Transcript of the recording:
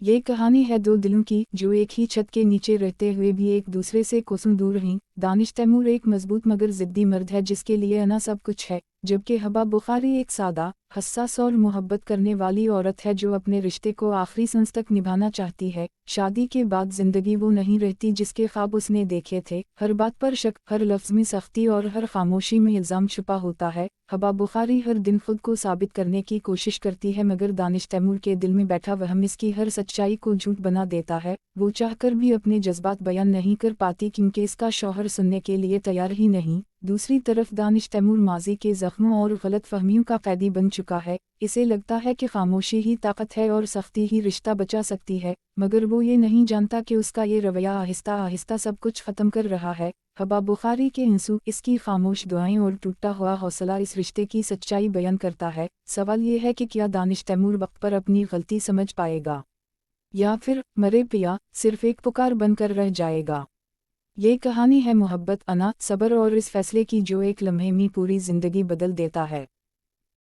ये कहानी है दो दिलों की जो एक ही छत के नीचे रहते हुए भी एक दूसरे से कोसों दूर रहीं। दानिश तैमूर एक मजबूत मगर जिद्दी मर्द है जिसके लिए अना सब कुछ है, जबकि हबा बुखारी एक सादा, हसास और मोहब्बत करने वाली औरत है जो अपने रिश्ते को आखिरी सांस तक निभाना चाहती है। शादी के बाद जिंदगी वो नहीं रहती जिसके ख्वाब उसने देखे थे। हर बात पर शक, हर लफ्ज़ में सख्ती और हर खामोशी में इल्ज़ाम छुपा होता है। हबा बुखारी हर दिन खुद को साबित करने की कोशिश करती है, मगर दानिश तैमूर के दिल में बैठा वहम इसकी हर सच्चाई को झूठ बना देता है। वो चाहकर भी अपने जज्बात बयान नहीं कर पाती क्योंकि इसका शौहर सुनने के लिए तैयार ही नहीं। दूसरी तरफ दानिश तैमूर माजी के जख्मों और गलत फहमियों का कैदी बन चुका है। इसे लगता है कि खामोशी ही ताकत है और सख्ती ही रिश्ता बचा सकती है, मगर वो ये नहीं जानता कि उसका ये रवैया आहिस्ता आहिस्ता सब कुछ ख़त्म कर रहा है। हबा बुखारी के आंसू, इसकी खामोश दुआएं और टूटा हुआ हौसला इस रिश्ते की सच्चाई बयान करता है। सवाल ये है कि क्या दानिश तैमूर वक्त पर अपनी गलती समझ पाएगा या फिर मरे पिया सिर्फ एक पुकार बनकर रह जाएगा। ये कहानी है मोहब्बत, अना, सब्र और इस फैसले की जो एक लम्हे में पूरी जिंदगी बदल देता है।